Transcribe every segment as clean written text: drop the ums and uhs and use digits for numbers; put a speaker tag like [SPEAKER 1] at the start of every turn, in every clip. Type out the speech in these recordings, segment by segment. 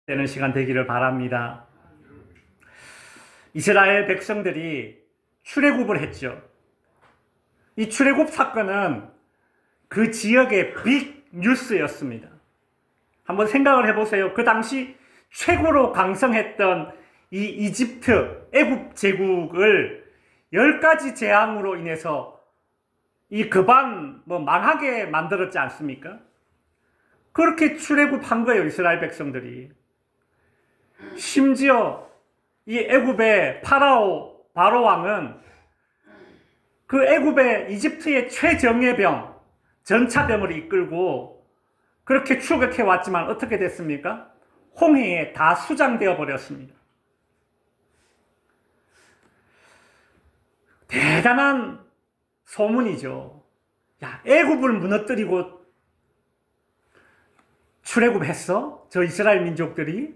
[SPEAKER 1] 되는 시간 되기를 바랍니다. 이스라엘 백성들이 출애굽을 했죠. 이 출애굽 사건은 그 지역의 빅 뉴스였습니다. 한번 생각을 해보세요. 그 당시 최고로 강성했던 이 이집트, 애굽 제국을 10가지 재앙으로 인해서 이 급한 망하게 만들었지 않습니까? 그렇게 출애굽한 거예요, 이스라엘 백성들이. 심지어 이 애굽의 바로 왕은 그 애굽의 이집트의 최정예병, 전차병을 이끌고 그렇게 추격해 왔지만 어떻게 됐습니까? 홍해에 다 수장되어 버렸습니다. 대단한 소문이죠. 야, 애굽을 무너뜨리고 출애굽했어? 저 이스라엘 민족들이?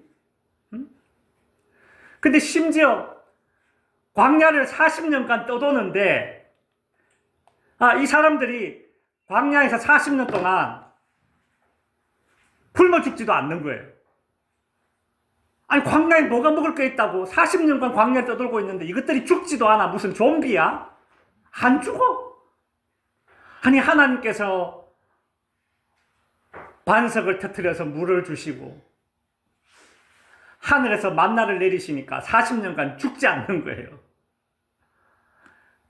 [SPEAKER 1] 근데 심지어 광야를 40년간 떠도는데 이 사람들이 광야에서 40년 동안 굶어 죽지도 않는 거예요. 아니, 광야에 뭐가 먹을 게 있다고 40년간 광야를 떠돌고 있는데 이것들이 죽지도 않아. 무슨 좀비야? 안 죽어. 아니, 하나님께서 반석을 터뜨려서 물을 주시고 하늘에서 만나를 내리시니까 40년간 죽지 않는 거예요.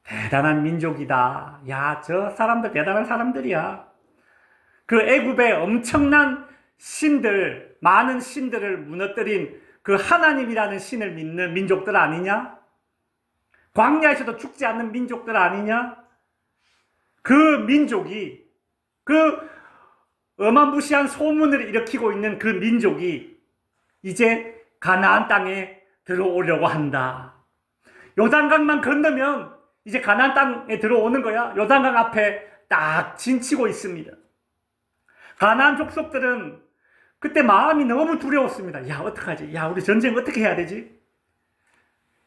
[SPEAKER 1] 대단한 민족이다. 야, 저 사람들 대단한 사람들이야. 그 애굽의 엄청난 신들, 많은 신들을 무너뜨린 그 하나님이라는 신을 믿는 민족들 아니냐? 광야에서도 죽지 않는 민족들 아니냐? 그 민족이, 그 어마무시한 소문을 일으키고 있는 그 민족이 이제 가나안 땅에 들어오려고 한다. 요단강만 건너면 이제 가나안 땅에 들어오는 거야. 요단강 앞에 딱 진치고 있습니다. 가나안 족속들은 그때 마음이 너무 두려웠습니다. 야, 어떡하지? 야, 우리 전쟁 어떻게 해야 되지?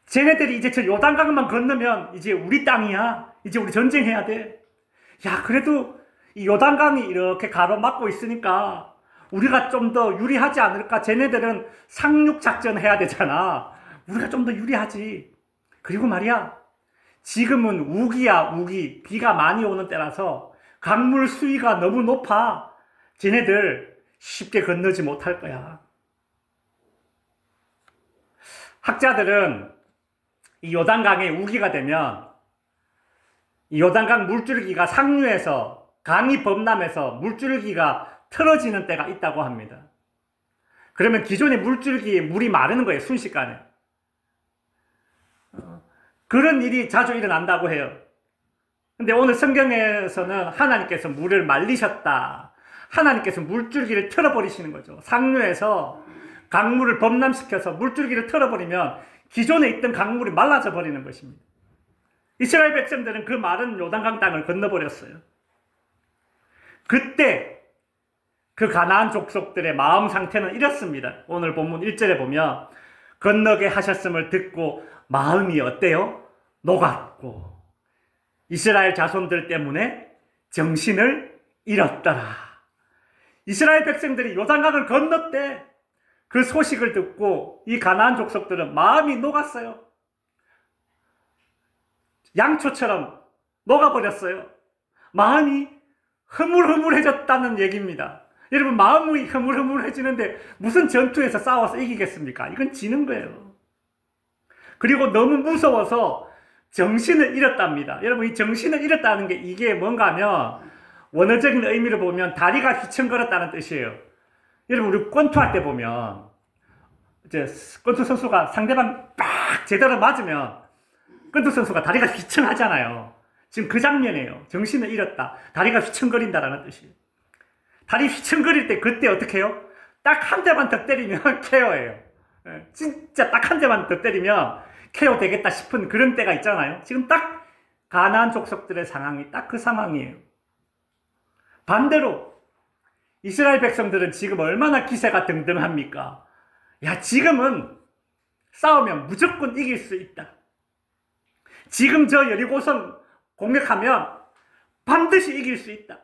[SPEAKER 1] 쟤네들이 이제 저 요단강만 건너면 이제 우리 땅이야. 이제 우리 전쟁해야 돼. 야, 그래도 이 요단강이 이렇게 가로막고 있으니까 우리가 좀 더 유리하지 않을까? 쟤네들은 상륙작전 해야 되잖아. 우리가 좀 더 유리하지. 그리고 말이야, 지금은 우기야, 우기. 비가 많이 오는 때라서 강물 수위가 너무 높아. 쟤네들 쉽게 건너지 못할 거야. 학자들은 이 요단강에 우기가 되면 이 요단강 물줄기가 상류에서, 강이 범람해서 물줄기가 틀어지는 때가 있다고 합니다. 그러면 기존의 물줄기에 물이 마르는 거예요, 순식간에. 그런 일이 자주 일어난다고 해요. 근데 오늘 성경에서는 하나님께서 물을 말리셨다. 하나님께서 물줄기를 틀어버리시는 거죠. 상류에서 강물을 범람시켜서 물줄기를 틀어버리면 기존에 있던 강물이 말라져 버리는 것입니다. 이스라엘 백성들은 그 마른 요단강 땅을 건너버렸어요. 그때 그 가나안 족속들의 마음 상태는 이렇습니다. 오늘 본문 1절에 보면 건너게 하셨음을 듣고 마음이 어때요? 녹았고 이스라엘 자손들 때문에 정신을 잃었더라. 이스라엘 백성들이 요단강을 건넜대. 그 소식을 듣고 이 가나안 족속들은 마음이 녹았어요. 양초처럼 녹아버렸어요. 마음이 흐물흐물해졌다는 얘기입니다. 여러분, 마음이 흐물흐물해지는데 무슨 전투에서 싸워서 이기겠습니까? 이건 지는 거예요. 그리고 너무 무서워서 정신을 잃었답니다. 여러분, 이 정신을 잃었다는 게 이게 뭔가 하면 원어적인 의미를 보면 다리가 휘청거렸다는 뜻이에요. 여러분, 우리 권투할 때 보면 이제 권투 선수가 상대방 빡 제대로 맞으면 권투 선수가 다리가 휘청하잖아요. 지금 그 장면이에요. 정신을 잃었다. 다리가 휘청거린다라는 뜻이에요. 다리 휘청거릴 때 그때 어떻게 해요? 딱 한 대만 더 때리면 KO예요. 진짜 딱 한 대만 더 때리면 KO 되겠다 싶은 그런 때가 있잖아요. 지금 딱 가나안 족속들의 상황이 딱 그 상황이에요. 반대로 이스라엘 백성들은 지금 얼마나 기세가 등등합니까? 야, 지금은 싸우면 무조건 이길 수 있다. 지금 저 여리고성 공격하면 반드시 이길 수 있다.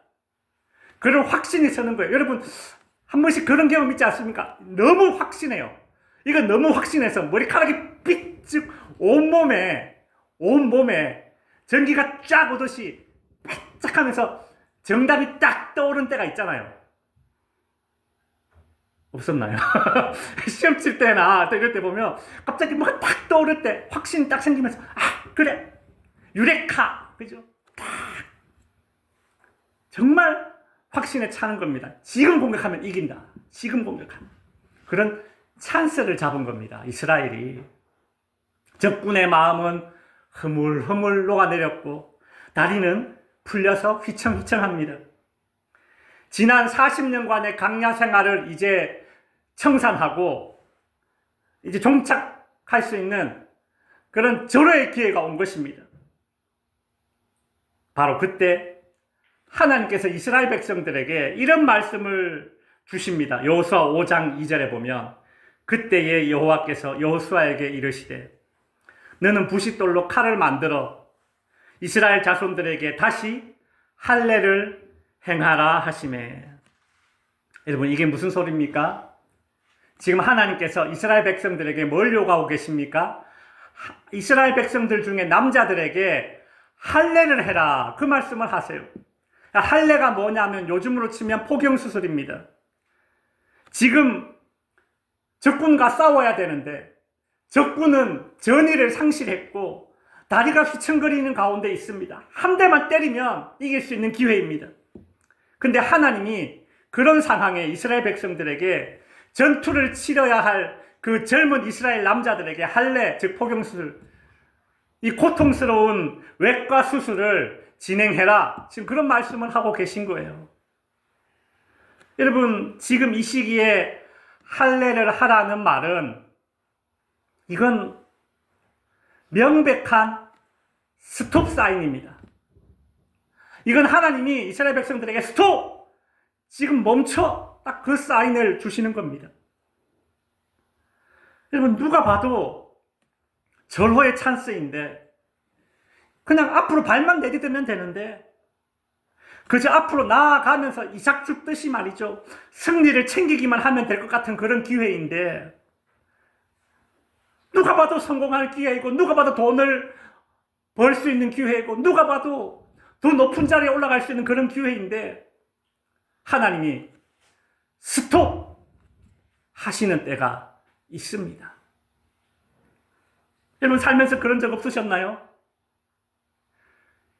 [SPEAKER 1] 그런 확신이 서는 거예요. 여러분, 한 번씩 그런 경험 있지 않습니까? 너무 확신해요. 이건 너무 확신해서 머리카락이 삐쭉 온몸에 전기가 쫙 오듯이 반짝하면서 정답이 딱 떠오른 때가 있잖아요. 없었나요? 시험 칠 때나 이럴 때 보면 갑자기 뭐가 딱 떠오를 때 확신이 딱 생기면서 그래 유레카 그죠? 딱 정말 확신에 차는 겁니다. 지금 공격하면 이긴다. 지금 공격하면 그런 찬스를 잡은 겁니다. 이스라엘이. 적군의 마음은 흐물흐물 녹아내렸고 다리는 풀려서 휘청휘청합니다. 지난 40년간의 강야 생활을 이제 청산하고 이제 종착할 수 있는 그런 절호의 기회가 온 것입니다. 바로 그때 하나님께서 이스라엘 백성들에게 이런 말씀을 주십니다. 여호수아 5장 2절에 보면 그때에 여호와께서 여호수아에게 이르시되 너는 부싯돌로 칼을 만들어 이스라엘 자손들에게 다시 할례를 행하라 하시매. 여러분 이게 무슨 소리입니까? 지금 하나님께서 이스라엘 백성들에게 뭘 요구하고 계십니까? 이스라엘 백성들 중에 남자들에게 할례를 해라 그 말씀을 하세요. 할례가 뭐냐면 요즘으로 치면 포경수술입니다. 지금 적군과 싸워야 되는데 적군은 전의를 상실했고 다리가 휘청거리는 가운데 있습니다. 한 대만 때리면 이길 수 있는 기회입니다. 근데 하나님이 그런 상황에 이스라엘 백성들에게 전투를 치러야 할 그 젊은 이스라엘 남자들에게 할례, 즉 포경수술, 이 고통스러운 외과 수술을 진행해라. 지금 그런 말씀을 하고 계신 거예요. 여러분 지금 이 시기에 할례를 하라는 말은 이건 명백한 스톱 사인입니다. 이건 하나님이 이스라엘 백성들에게 스톱! 지금 멈춰! 딱 그 사인을 주시는 겁니다. 여러분 누가 봐도 절호의 찬스인데 그냥 앞으로 발만 내디디면 되는데 그저 앞으로 나아가면서 이삭 죽듯이 말이죠. 승리를 챙기기만 하면 될 것 같은 그런 기회인데 누가 봐도 성공할 기회이고 누가 봐도 돈을 벌 수 있는 기회이고 누가 봐도 더 높은 자리에 올라갈 수 있는 그런 기회인데 하나님이 스톱 하시는 때가 있습니다. 여러분 살면서 그런 적 없으셨나요?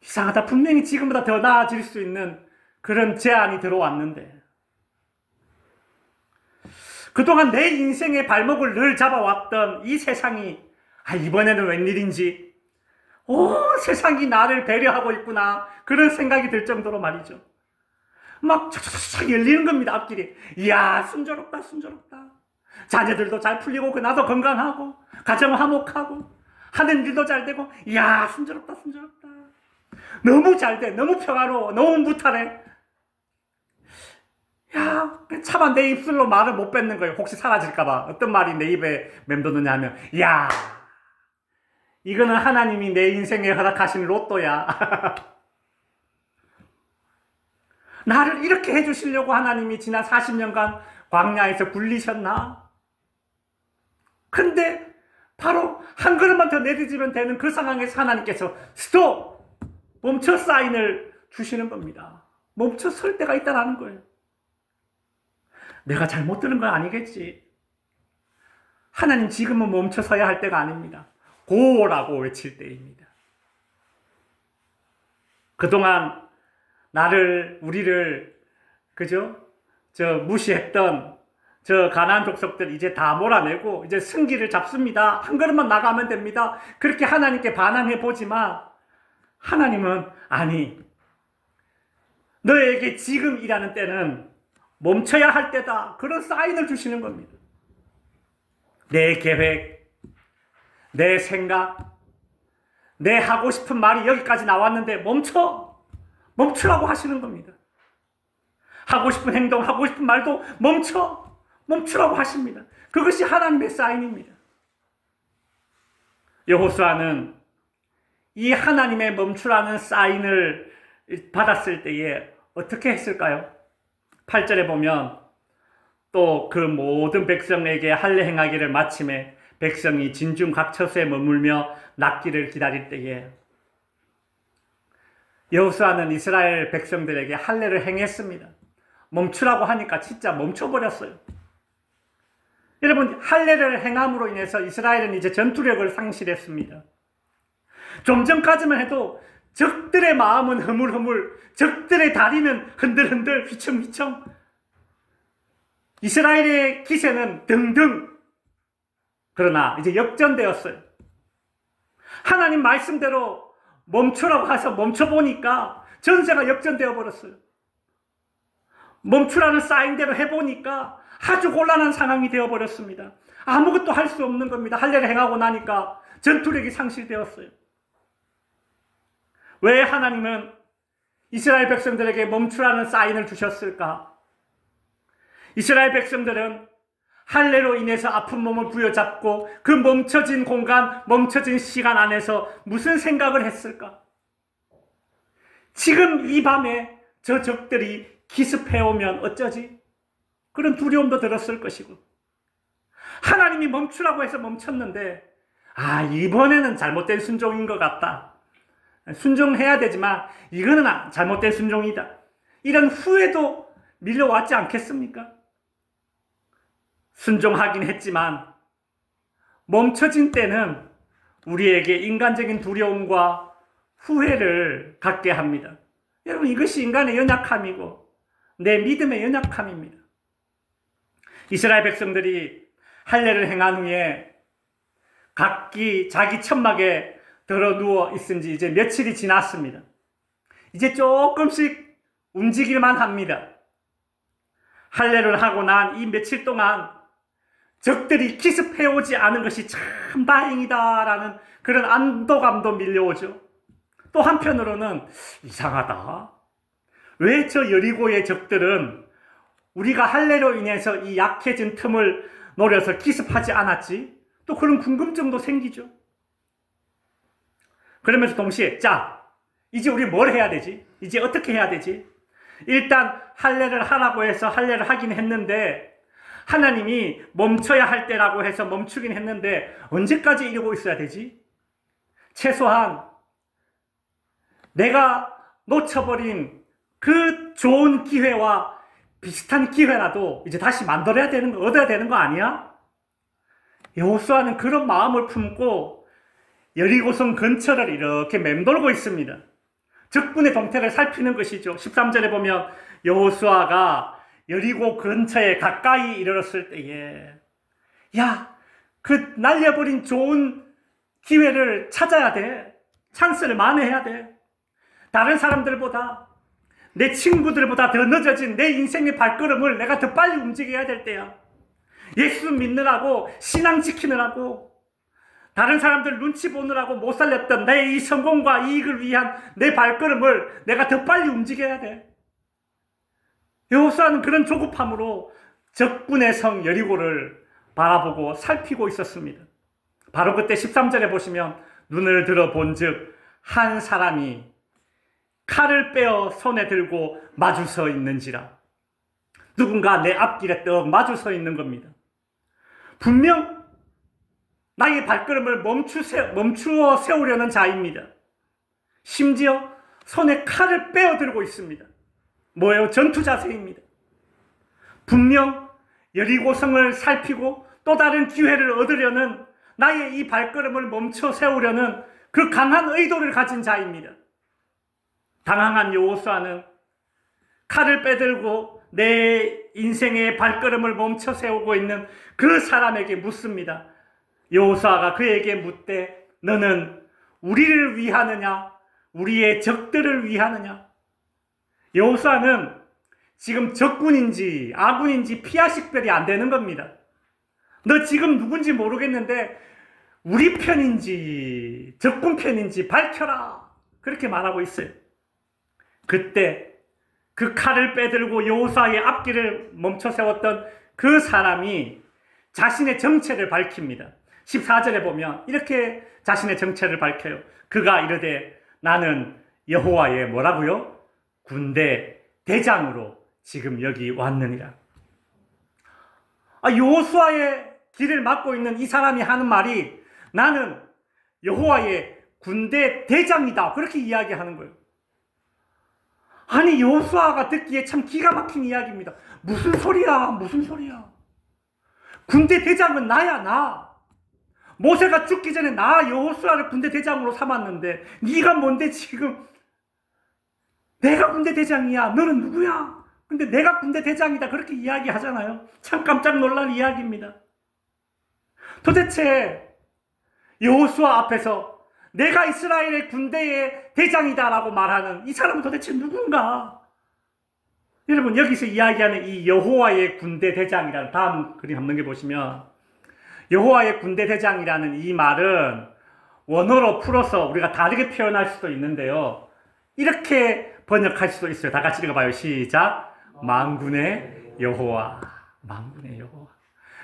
[SPEAKER 1] 이상하다. 분명히 지금보다 더 나아질 수 있는 그런 제안이 들어왔는데 그동안 내 인생의 발목을 늘 잡아왔던 이 세상이 이번에는 웬일인지 세상이 나를 배려하고 있구나 그런 생각이 들 정도로 말이죠. 막 촥촥촥 열리는 겁니다. 앞길이. 이야 순조롭다 순조롭다. 자녀들도 잘 풀리고 나도 건강하고 가정 화목하고 하는 일도 잘 되고 이야 순조롭다 순조롭다. 너무 잘 돼. 너무 평화로워. 너무 무탈해. 야, 차마 내 입술로 말을 못 뱉는 거예요. 혹시 사라질까봐. 어떤 말이 내 입에 맴도느냐 하면, 야, 이거는 하나님이 내 인생에 허락하신 로또야. 나를 이렇게 해주시려고 하나님이 지난 40년간 광야에서 굴리셨나? 근데 바로 한 걸음만 더 내딛으면 되는 그 상황에서 하나님께서 스톱! 멈춰 사인을 주시는 겁니다. 멈춰 설 때가 있다는 거예요. 내가 잘못 들은 건 아니겠지. 하나님 지금은 멈춰 서야 할 때가 아닙니다. 고라고 외칠 때입니다. 그동안 우리를 그죠? 무시했던 가나안 족속들 이제 다 몰아내고 이제 승기를 잡습니다. 한 걸음만 나가면 됩니다. 그렇게 하나님께 반항해 보지만 하나님은 아니, 너에게 지금 일하는 때는 멈춰야 할 때다. 그런 사인을 주시는 겁니다. 내 계획, 내 생각, 내 하고 싶은 말이 여기까지 나왔는데 멈추라고 하시는 겁니다. 하고 싶은 행동, 하고 싶은 말도 멈추라고 하십니다. 그것이 하나님의 사인입니다. 여호수아는 이 하나님의 멈추라는 사인을 받았을 때에 어떻게 했을까요? 8절에 보면 또 그 모든 백성에게 할례 행하기를 마침에 백성이 진중 각 처소에 머물며 낫기를 기다릴 때에 여호수아는 이스라엘 백성들에게 할례를 행했습니다. 멈추라고 하니까 진짜 멈춰버렸어요. 여러분, 할례를 행함으로 인해서 이스라엘은 이제 전투력을 상실했습니다. 좀 전까지만 해도 적들의 마음은 흐물흐물, 적들의 다리는 흔들흔들, 휘청휘청, 이스라엘의 기세는 등등. 그러나 이제 역전되었어요. 하나님 말씀대로 멈추라고 해서 멈춰보니까 전세가 역전되어 버렸어요. 멈추라는 사인대로 해보니까 아주 곤란한 상황이 되어버렸습니다. 아무것도 할 수 없는 겁니다. 할례를 행하고 나니까 전투력이 상실되었어요. 왜 하나님은 이스라엘 백성들에게 멈추라는 사인을 주셨을까? 이스라엘 백성들은 할례로 인해서 아픈 몸을 부여잡고 그 멈춰진 공간, 멈춰진 시간 안에서 무슨 생각을 했을까? 지금 이 밤에 저 적들이 기습해오면 어쩌지? 그런 두려움도 들었을 것이고, 하나님이 멈추라고 해서 멈췄는데 이번에는 잘못된 순종인 것 같다. 순종해야 되지만 이거는 잘못된 순종이다. 이런 후회도 밀려왔지 않겠습니까? 순종하긴 했지만 멈춰진 때는 우리에게 인간적인 두려움과 후회를 갖게 합니다. 여러분, 이것이 인간의 연약함이고 내 믿음의 연약함입니다. 이스라엘 백성들이 할례를 행한 후에 각기 자기 천막에 들어 누워 있은 지 이제 며칠이 지났습니다. 이제 조금씩 움직일만 합니다. 할례를 하고 난 이 며칠 동안 적들이 기습해오지 않은 것이 참 다행이다라는 그런 안도감도 밀려오죠. 또 한편으로는 이상하다. 왜 저 여리고의 적들은 우리가 할례로 인해서 이 약해진 틈을 노려서 기습하지 않았지? 또 그런 궁금증도 생기죠. 그러면서 동시에 이제 우리 뭘 해야 되지? 이제 어떻게 해야 되지? 일단 할례를 하라고 해서 할례를 하긴 했는데 하나님이 멈춰야 할 때라고 해서 멈추긴 했는데 언제까지 이러고 있어야 되지? 최소한 내가 놓쳐버린 그 좋은 기회와 비슷한 기회라도 이제 다시 얻어야 되는 거 아니야? 여호수아는 그런 마음을 품고 여리고성 근처를 이렇게 맴돌고 있습니다. 적군의 동태를 살피는 것이죠. 13절에 보면 여호수아가 여리고 근처에 가까이 이르렀을 때에 그 날려버린 좋은 기회를 찾아야 돼. 찬스를 만회해야 돼. 다른 사람들보다, 내 친구들보다 더 늦어진 내 인생의 발걸음을 내가 더 빨리 움직여야 될 때야. 예수 믿느라고, 신앙 지키느라고, 다른 사람들 눈치 보느라고 못 살렸던 내 이 성공과 이익을 위한 내 발걸음을 내가 더 빨리 움직여야 돼. 여호수아는 그런 조급함으로 적군의 성 여리고를 바라보고 살피고 있었습니다. 바로 그때 13절에 보시면 눈을 들어 본즉 한 사람이 칼을 빼어 손에 들고 마주서 있는지라. 누군가 내 앞길에 떡 마주서 있는 겁니다. 분명 나의 발걸음을 멈추어 세우려는 자입니다. 심지어 손에 칼을 빼어 들고 있습니다. 뭐예요? 전투 자세입니다. 분명 여리고성을 살피고 또 다른 기회를 얻으려는, 나의 이 발걸음을 멈춰 세우려는 그 강한 의도를 가진 자입니다. 당황한 여호수아는 칼을 빼들고 내 인생의 발걸음을 멈춰 세우고 있는 그 사람에게 묻습니다. 여호수아가 그에게 묻되 너는 우리를 위하느냐 우리의 적들을 위하느냐? 여호수아는 지금 적군인지 아군인지 피하 식별이 안 되는 겁니다. 너 지금 누군지 모르겠는데 우리 편인지 적군 편인지 밝혀라. 그렇게 말하고 있어요. 그때 그 칼을 빼들고 여호수아의 앞길을 멈춰 세웠던 그 사람이 자신의 정체를 밝힙니다. 14절에 보면 이렇게 자신의 정체를 밝혀요. 그가 이르되 나는 여호와의 뭐라고요? 군대 대장으로 지금 여기 왔느니라. 여호수아의 길을 막고 있는 이 사람이 하는 말이 나는 여호와의 군대 대장이다. 그렇게 이야기하는 거예요. 아니 여호수아가 듣기에 참 기가 막힌 이야기입니다. 무슨 소리야? 무슨 소리야? 군대 대장은 나야 나. 모세가 죽기 전에 나 여호수아를 군대 대장으로 삼았는데 네가 뭔데 지금 내가 군대 대장이야. 너는 누구야? 근데 내가 군대 대장이다. 그렇게 이야기하잖아요. 참 깜짝 놀랄 이야기입니다. 도대체 여호수아 앞에서 내가 이스라엘의 군대의 대장이다라고 말하는 이 사람은 도대체 누군가? 여러분 여기서 이야기하는 이 여호와의 군대 대장이라는 다음 그림 한번 넘겨보시면 여호와의 군대 대장이라는 이 말은 원어로 풀어서 우리가 다르게 표현할 수도 있는데요. 이렇게 번역할 수도 있어요. 다 같이 읽어봐요. 시작. 만군의 여호와. 만군의 여호와.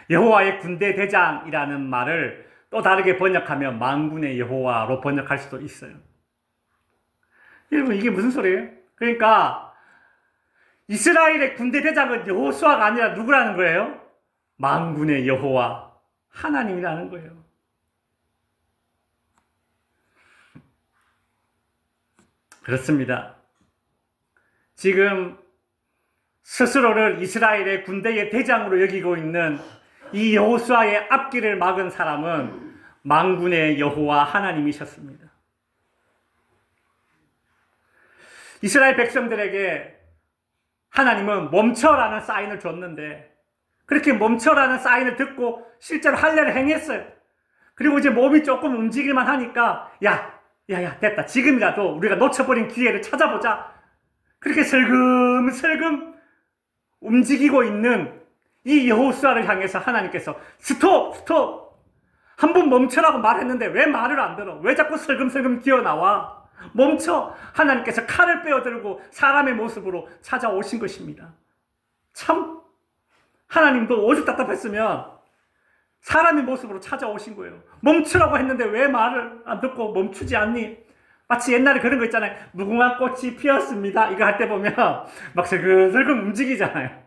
[SPEAKER 1] 여호와의 군대 대장이라는 말을 또 다르게 번역하면 만군의 여호와로 번역할 수도 있어요. 여러분 이게 무슨 소리예요? 그러니까 이스라엘의 군대 대장은 여호수아가 아니라 누구라는 거예요? 만군의 여호와 하나님이라는 거예요. 그렇습니다. 지금 스스로를 이스라엘의 군대의 대장으로 여기고 있는 이 여호수아의 앞길을 막은 사람은 만군의 여호와 하나님이셨습니다. 이스라엘 백성들에게 하나님은 멈춰라는 사인을 줬는데 그렇게 멈춰라는 사인을 듣고 실제로 할례를 행했어요. 그리고 이제 몸이 조금 움직일만 하니까 야 됐다. 지금이라도 우리가 놓쳐버린 기회를 찾아보자. 그렇게 슬금슬금 움직이고 있는 이 여호수아를 향해서 하나님께서 스톱! 한 번 멈춰라고 말했는데 왜 말을 안 들어? 왜 자꾸 슬금슬금 기어나와? 멈춰! 하나님께서 칼을 빼어들고 사람의 모습으로 찾아오신 것입니다. 참 하나님도 오죽 답답했으면 사람의 모습으로 찾아오신 거예요. 멈추라고 했는데 왜 말을 안 듣고 멈추지 않니? 마치 옛날에 그런 거 있잖아요. 무궁화 꽃이 피었습니다. 이거 할 때 보면 막 슬금슬금 움직이잖아요.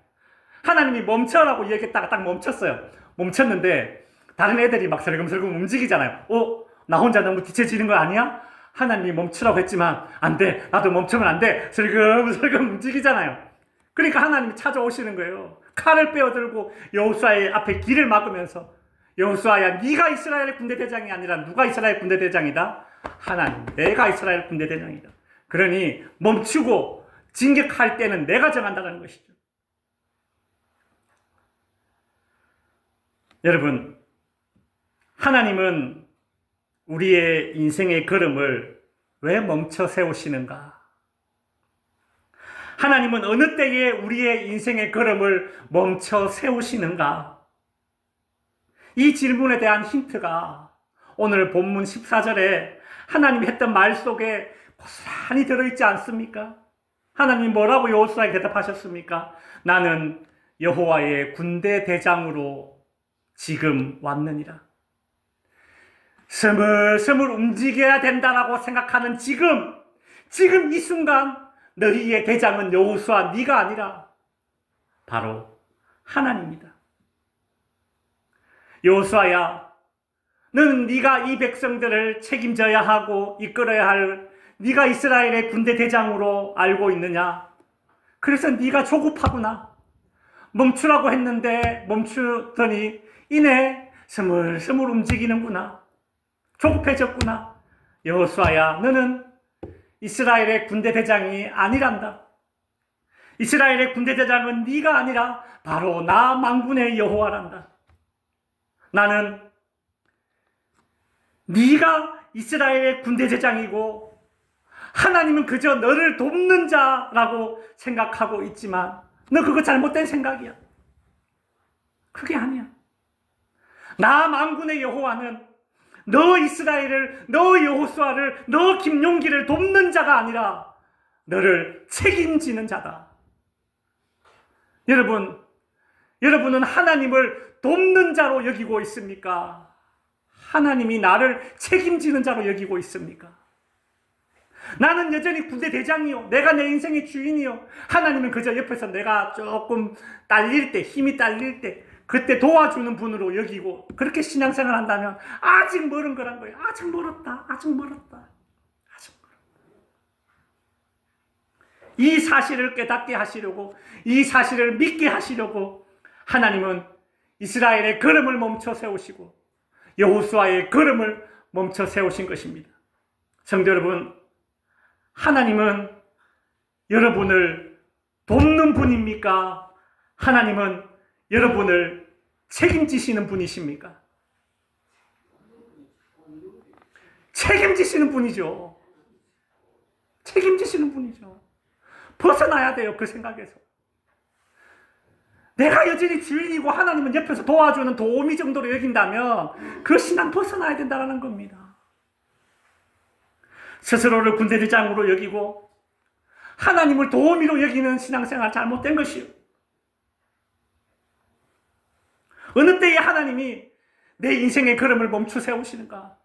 [SPEAKER 1] 하나님이 멈춰라고 얘기했다가 딱 멈췄어요. 멈췄는데 다른 애들이 막 슬금슬금 움직이잖아요. 나 혼자 너무 뒤처지는 거 아니야? 하나님이 멈추라고 했지만 안 돼. 나도 멈추면 안 돼. 슬금슬금 움직이잖아요. 그러니까 하나님이 찾아오시는 거예요. 칼을 빼어들고 여호수아의 앞에 길을 막으면서 여호수아야 네가 이스라엘의 군대 대장이 아니라 누가 이스라엘 군대 대장이다? 하나님. 내가 이스라엘 군대 대장이다. 그러니 멈추고 진격할 때는 내가 정한다는 것이죠. 여러분, 하나님은 우리의 인생의 걸음을 왜 멈춰 세우시는가? 하나님은 어느 때에 우리의 인생의 걸음을 멈춰 세우시는가? 이 질문에 대한 힌트가 오늘 본문 14절에 하나님이 했던 말 속에 고스란히 들어있지 않습니까? 하나님 뭐라고 여호수아에게 대답하셨습니까? 나는 여호와의 군대 대장으로 지금 왔느니라. 스물스물 움직여야 된다라고 생각하는 지금 이 순간 너희의 대장은 여호수아 네가 아니라 바로 하나님이다. 여호수아야, 너는 네가 이 백성들을 책임져야 하고 이끌어야 할 네가 이스라엘의 군대 대장으로 알고 있느냐? 그래서 네가 조급하구나. 멈추라고 했는데 멈추더니 이내 스물스물 움직이는구나. 조급해졌구나. 여호수아야, 너는 이스라엘의 군대 대장이 아니란다. 이스라엘의 군대 대장은 네가 아니라 바로 나 만군의 여호와란다. 나는 네가 이스라엘의 군대 대장이고 하나님은 그저 너를 돕는 자라고 생각하고 있지만 너 그거 잘못된 생각이야. 그게 아니야. 나 만군의 여호와는 너 이스라엘을, 너 여호수아를, 너 김용기를 돕는 자가 아니라 너를 책임지는 자다. 여러분은 하나님을 돕는 자로 여기고 있습니까? 하나님이 나를 책임지는 자로 여기고 있습니까? 나는 여전히 군대 대장이요. 내가 내 인생의 주인이요. 하나님은 그저 옆에서 내가 조금 딸릴 때, 힘이 딸릴 때, 그때 도와주는 분으로 여기고 그렇게 신앙생활 한다면 아직 멀은 거란 거예요. 아직 멀었다. 아직 멀었다. 아직 멀었다. 이 사실을 깨닫게 하시려고, 이 사실을 믿게 하시려고 하나님은 이스라엘의 걸음을 멈춰 세우시고 여호수아의 걸음을 멈춰 세우신 것입니다. 성도 여러분, 하나님은 여러분을 돕는 분입니까? 하나님은 여러분을 책임지시는 분이십니까? 책임지시는 분이죠. 책임지시는 분이죠. 벗어나야 돼요, 그 생각에서. 내가 여전히 주인이고 하나님은 옆에서 도와주는 도우미 정도로 여긴다면 그 신앙 벗어나야 된다는 겁니다. 스스로를 군대대장으로 여기고 하나님을 도우미로 여기는 신앙생활 잘못된 것이요. 어느 때에 하나님이 내 인생의 걸음을 멈춰 세우시는가?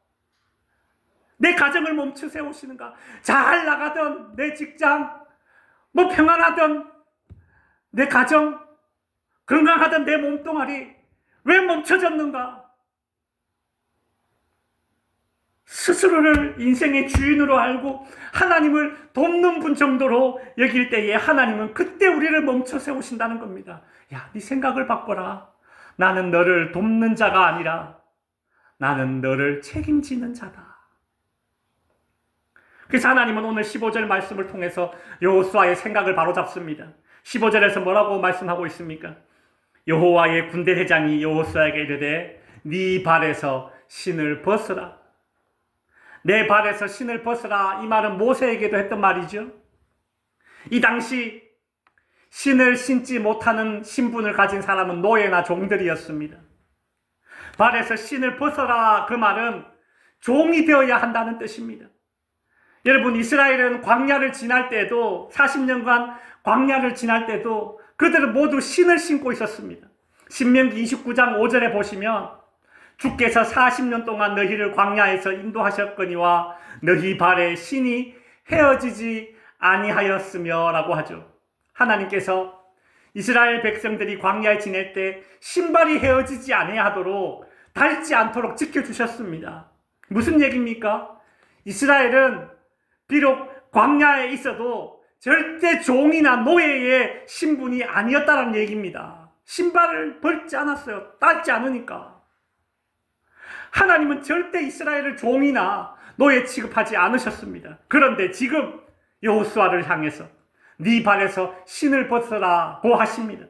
[SPEAKER 1] 내 가정을 멈춰 세우시는가? 잘 나가던 내 직장, 평안하던 내 가정, 건강하던 내 몸뚱아리 왜 멈춰졌는가? 스스로를 인생의 주인으로 알고 하나님을 돕는 분 정도로 여길 때에 하나님은 그때 우리를 멈춰 세우신다는 겁니다. 야, 네 생각을 바꿔라. 나는 너를 돕는 자가 아니라 나는 너를 책임지는 자다. 그래서 하나님은 오늘 15절 말씀을 통해서 여호수아의 생각을 바로잡습니다. 15절에서 뭐라고 말씀하고 있습니까? 여호와의 군대 대장이 여호수아에게 이르되 네 발에서 신을 벗으라. 내 발에서 신을 벗으라. 이 말은 모세에게도 했던 말이죠. 이 당시 신을 신지 못하는 신분을 가진 사람은 노예나 종들이었습니다. 발에서 신을 벗어라. 그 말은 종이 되어야 한다는 뜻입니다. 여러분, 이스라엘은 광야를 지날 때도 40년간 광야를 지날 때도 그들은 모두 신을 신고 있었습니다. 신명기 29장 5절에 보시면 주께서 40년 동안 너희를 광야에서 인도하셨거니와 너희 발에 신이 헤어지지 아니하였으며 라고 하죠. 하나님께서 이스라엘 백성들이 광야에 지낼 때 신발이 헤어지지 아니하도록 닳지 않도록 지켜주셨습니다. 무슨 얘기입니까? 이스라엘은 비록 광야에 있어도 절대 종이나 노예의 신분이 아니었다는 얘기입니다. 신발을 벗지 않았어요. 닳지 않으니까. 하나님은 절대 이스라엘을 종이나 노예 취급하지 않으셨습니다. 그런데 지금 여호수아를 향해서 네 발에서 신을 벗어라고 하십니다.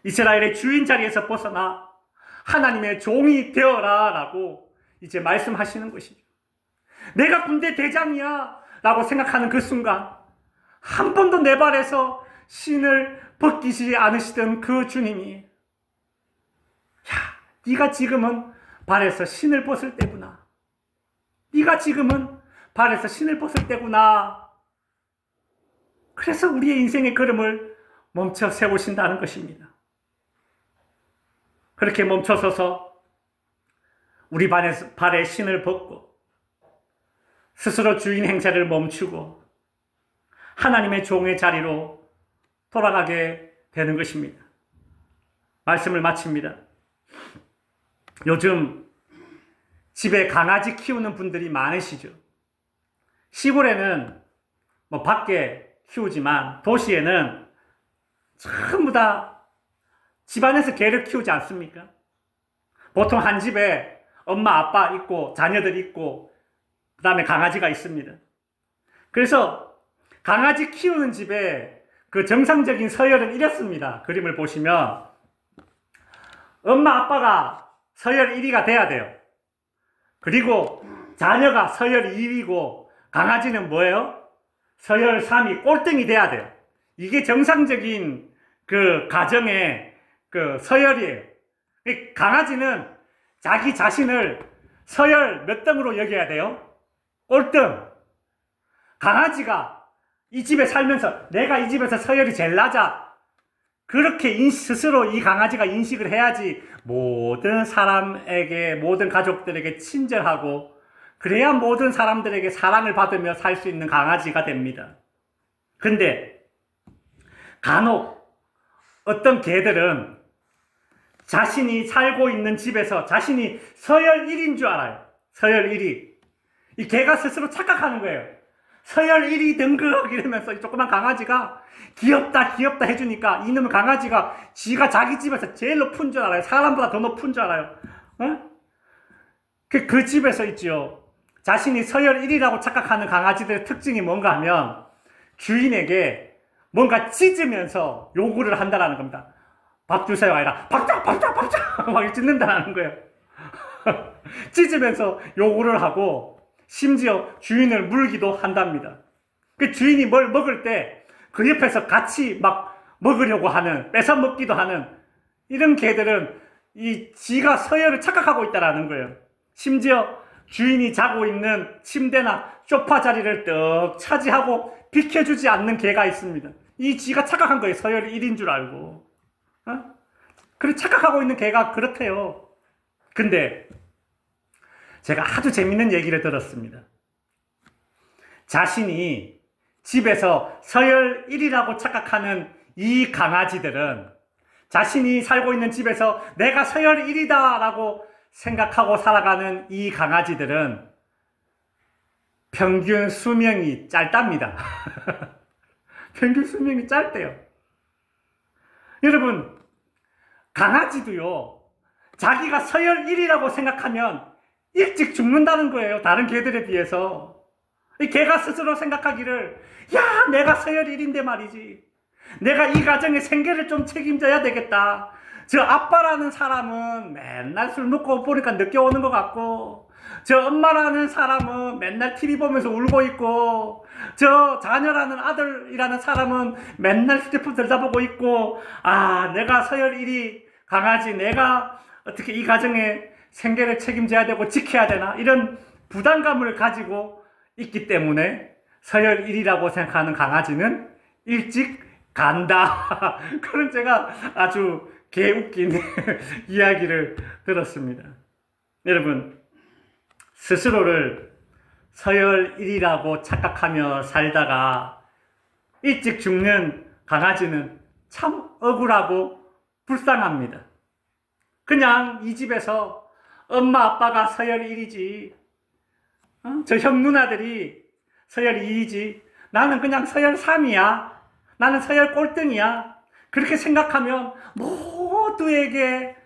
[SPEAKER 1] 이스라엘의 주인 자리에서 벗어나 하나님의 종이 되어라 라고 이제 말씀하시는 것이죠. 내가 군대 대장이야 라고 생각하는 그 순간 한 번도 내 발에서 신을 벗기지 않으시던 그 주님이 야, 네가 지금은 발에서 신을 벗을 때구나. 네가 지금은 발에서 신을 벗을 때구나. 그래서 우리의 인생의 걸음을 멈춰 세우신다는 것입니다. 그렇게 멈춰서서 우리 발에 신을 벗고 스스로 주인 행세를 멈추고 하나님의 종의 자리로 돌아가게 되는 것입니다. 말씀을 마칩니다. 요즘 집에 강아지 키우는 분들이 많으시죠. 시골에는 밖에 키우지만 도시에는 전부 다 집안에서 개를 키우지 않습니까? 보통 한 집에 엄마, 아빠 있고 자녀들 있고 그 다음에 강아지가 있습니다. 그래서 강아지 키우는 집에 그 정상적인 서열은 이렇습니다. 그림을 보시면 엄마, 아빠가 서열 1위가 돼야 돼요. 그리고 자녀가 서열 2위고 강아지는 뭐예요? 서열 3위, 꼴등이 돼야 돼요. 이게 정상적인 그 가정의 그 서열이에요. 강아지는 자기 자신을 서열 몇 등으로 여겨야 돼요? 꼴등. 강아지가 이 집에 살면서 내가 이 집에서 서열이 제일 낮아. 그렇게 스스로 이 강아지가 인식을 해야지 모든 사람에게, 모든 가족들에게 친절하고 그래야 모든 사람들에게 사랑을 받으며 살 수 있는 강아지가 됩니다. 근데 간혹 어떤 개들은 자신이 살고 있는 집에서 자신이 서열 1인 줄 알아요. 서열 1위. 이 개가 스스로 착각하는 거예요. 서열 1위 등극 이러면서 이 조그만 강아지가 귀엽다 귀엽다 해주니까 이놈의 강아지가 지가 자기 집에서 제일 높은 줄 알아요. 사람보다 더 높은 줄 알아요. 어? 그 집에서 있죠. 자신이 서열 1위라고 착각하는 강아지들의 특징이 뭔가 하면 주인에게 뭔가 짖으면서 요구를 한다는 겁니다. 밥 주세요 아니라 박자 막 짖는다는 거예요. 짖으면서 요구를 하고 심지어 주인을 물기도 한답니다. 그 주인이 뭘 먹을 때 그 옆에서 같이 막 먹으려고 하는, 뺏어 먹기도 하는 이런 개들은 이 지가 서열을 착각하고 있다는 거예요. 심지어 주인이 자고 있는 침대나 소파 자리를 떡 차지하고 비켜주지 않는 개가 있습니다. 이 지가 착각한 거예요. 서열 1인 줄 알고. 그래 착각하고 있는 개가 그렇대요. 근데 제가 아주 재밌는 얘기를 들었습니다. 자신이 집에서 서열 1위라고 착각하는 이 강아지들은 자신이 살고 있는 집에서 내가 서열 1위다 라고 생각하고 살아가는 이 강아지들은 평균 수명이 짧답니다. 평균 수명이 짧대요. 여러분, 강아지도요, 자기가 서열 1위라고 생각하면 일찍 죽는다는 거예요. 다른 개들에 비해서. 이 개가 스스로 생각하기를, 야, 내가 서열 1인데 말이지. 내가 이 가정의 생계를 좀 책임져야 되겠다. 저 아빠라는 사람은 맨날 술 먹고 보니까 늦게 오는 것 같고, 저 엄마라는 사람은 맨날 TV 보면서 울고 있고, 저 자녀라는 아들이라는 사람은 맨날 휴대폰 들여다보고 있고, 아, 내가 서열 1위 강아지, 내가 어떻게 이 가정의 생계를 책임져야 되고 지켜야 되나, 이런 부담감을 가지고 있기 때문에 서열 1위라고 생각하는 강아지는 일찍 간다. 그런 제가 아주 개웃긴 이야기를 들었습니다. 여러분, 스스로를 서열 1위라고 착각하며 살다가 일찍 죽는 강아지는 참 억울하고 불쌍합니다. 그냥 이 집에서 엄마 아빠가 서열 1위지, 저 형 누나들이 서열 2위지, 나는 그냥 서열 3위야, 나는 서열 꼴등이야, 그렇게 생각하면 모두에게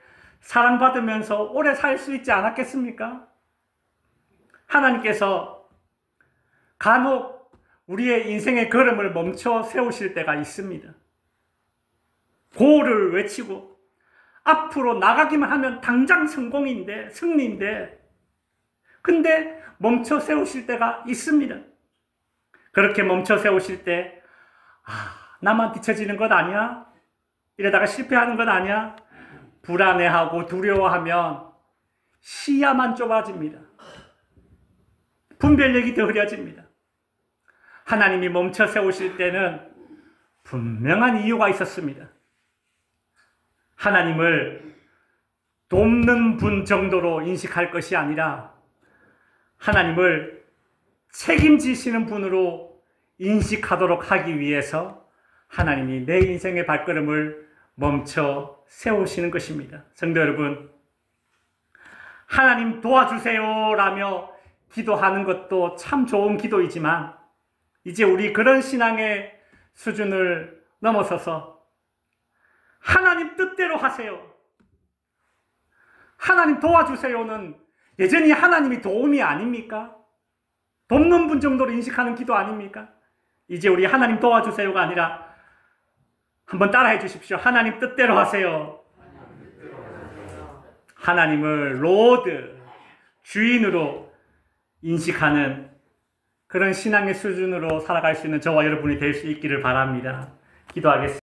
[SPEAKER 1] 사랑받으면서 오래 살 수 있지 않았겠습니까? 하나님께서 간혹 우리의 인생의 걸음을 멈춰 세우실 때가 있습니다. 고를 외치고 앞으로 나가기만 하면 당장 성공인데, 승리인데, 근데 멈춰 세우실 때가 있습니다. 그렇게 멈춰 세우실 때, 나만 뒤처지는 것 아니야? 이러다가 실패하는 것 아니야? 불안해하고 두려워하면 시야만 좁아집니다. 분별력이 더 흐려집니다. 하나님이 멈춰 세우실 때는 분명한 이유가 있었습니다. 하나님을 돕는 분 정도로 인식할 것이 아니라 하나님을 책임지시는 분으로 인식하도록 하기 위해서 하나님이 내 인생의 발걸음을 멈춰 세우시는 것입니다. 성도 여러분, 하나님 도와주세요 라며 기도하는 것도 참 좋은 기도이지만 이제 우리 그런 신앙의 수준을 넘어서서 하나님 뜻대로 하세요, 하나님 도와주세요는 여전히 하나님이 도움이 아닙니까? 돕는 분 정도로 인식하는 기도 아닙니까? 이제 우리 하나님 도와주세요가 아니라 한번 따라해 주십시오. 하나님 뜻대로 하세요. 하나님을 로드, 주인으로 인식하는 그런 신앙의 수준으로 살아갈 수 있는 저와 여러분이 될 수 있기를 바랍니다. 기도하겠습니다.